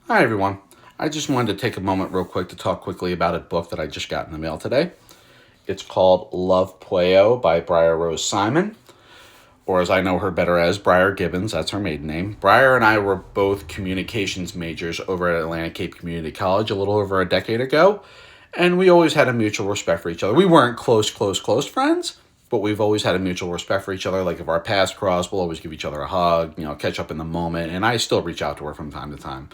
Hi, everyone. I just wanted to take a moment real quick to talk quickly about a book that I just got in the mail today. It's called Love Pueo by Briar Rose Simon, or as I know her better as, Briar Gibbons. That's her maiden name. Briar and I were both communications majors over at Atlantic Cape Community College a little over a decade ago, and we always had a mutual respect for each other. We weren't close friends, but we've always had a mutual respect for each other. Like if our paths cross, we'll always give each other a hug, catch up in the moment, and I still reach out to her from time to time.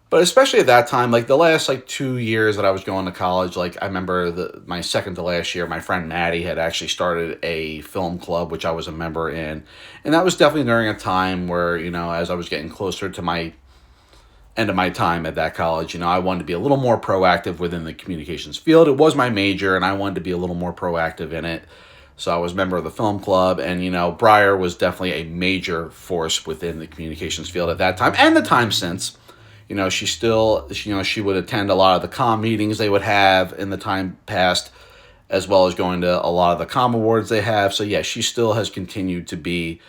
But especially at that time, like the last 2 years that I was going to college, like I remember my second to last year, my friend Maddie had actually started a film club, which I was a member in. And that was definitely during a time where, as I was getting closer to my end of my time at that college, I wanted to be a little more proactive within the communications field. It was my major, and I wanted to be a little more proactive in it. So I was a member of the film club, and Briar was definitely a major force within the communications field at that time and the time since. She still, she would attend a lot of the comm meetings they would have in the time past, as well as going to a lot of the comm awards they have. So yeah, she still has continued to be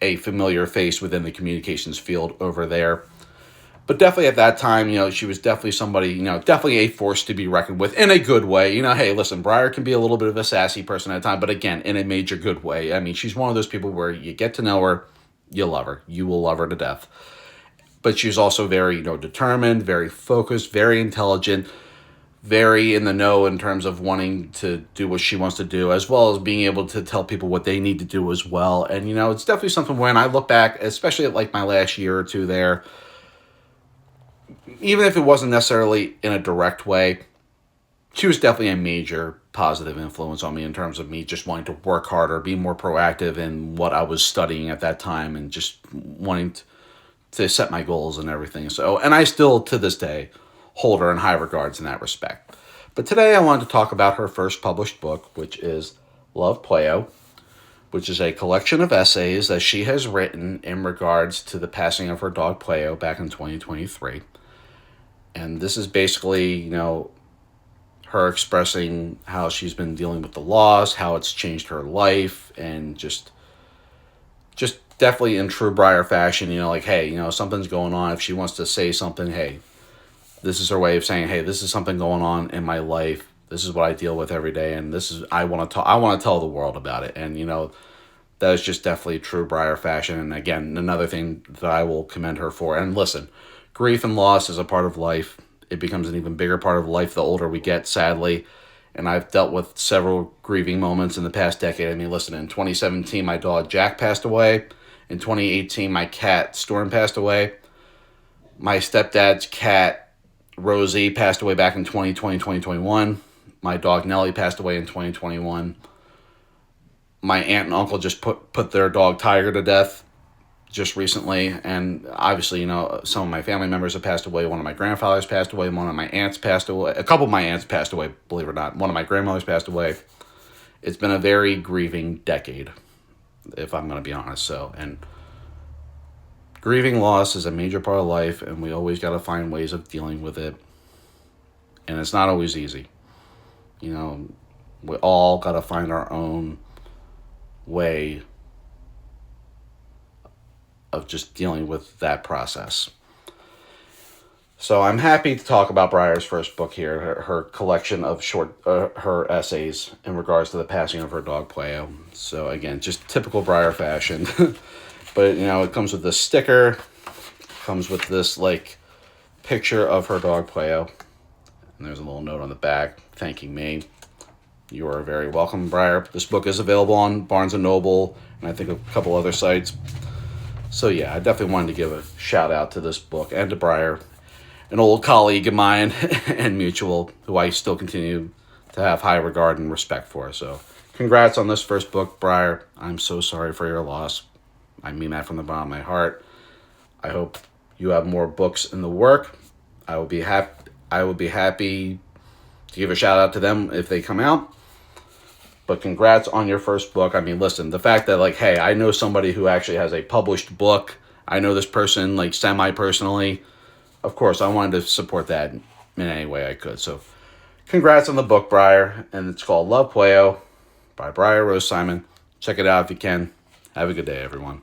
a familiar face within the communications field over there. But definitely at that time, she was definitely somebody, definitely a force to be reckoned with in a good way. Hey, listen, Briar can be a little bit of a sassy person at a time, but again, in a major good way. I mean, she's one of those people where you get to know her, you love her. You will love her to death. But she's also very, determined, very focused, very intelligent, very in the know in terms of wanting to do what she wants to do, as well as being able to tell people what they need to do as well. And, it's definitely something when I look back, especially at my last year or two there, even if it wasn't necessarily in a direct way, she was definitely a major positive influence on me in terms of me just wanting to work harder, be more proactive in what I was studying at that time, and just wanting to set my goals and everything. So, and I still, to this day, hold her in high regards in that respect. But today I wanted to talk about her first published book, which is Love Pueo, which is a collection of essays that she has written in regards to the passing of her dog Pueo back in 2023. And this is basically, her expressing how she's been dealing with the loss, how it's changed her life, and just definitely in true Briar fashion, hey, something's going on. If she wants to say something, hey, this is her way of saying, hey, this is something going on in my life. This is what I deal with every day, and this is I want to tell the world about it. And that is just definitely true Briar fashion. And again, another thing that I will commend her for. And listen, grief and loss is a part of life. It becomes an even bigger part of life the older we get, sadly. And I've dealt with several grieving moments in the past decade. I mean, listen, in 2017, my dog Jack passed away. In 2018, my cat Storm passed away. My stepdad's cat Rosie passed away back in 2020, 2021. My dog Nellie passed away in 2021. My aunt and uncle just put their dog Tiger to death just recently. And obviously, some of my family members have passed away. One of my grandfathers passed away. One of my aunts passed away. A couple of my aunts passed away, believe it or not. One of my grandmothers passed away. It's been a very grieving decade, if I'm going to be honest. So, and grieving loss is a major part of life, and we always got to find ways of dealing with it. And it's not always easy. We all got to find our own way of just dealing with that process. So I'm happy to talk about Briar's first book here, her collection of her essays in regards to the passing of her dog Pueo. So again, just typical Briar fashion. But it comes with this sticker, comes with this picture of her dog Pueo, and there's a little note on the back thanking me. You are very welcome, Briar. This book is available on Barnes & Noble and I think a couple other sites. So yeah, I definitely wanted to give a shout out to this book and to Briar, an old colleague of mine and mutual, who I still continue to have high regard and respect for. So congrats on this first book, Briar. I'm so sorry for your loss. I mean that from the bottom of my heart. I hope you have more books in the work. I will be happy to give a shout out to them if they come out. But congrats on your first book. I mean, listen, the fact that hey, I know somebody who actually has a published book. I know this person semi-personally. Of course, I wanted to support that in any way I could. So congrats on the book, Briar. And it's called Love Pueo by Briar Rose Simon. Check it out if you can. Have a good day, everyone.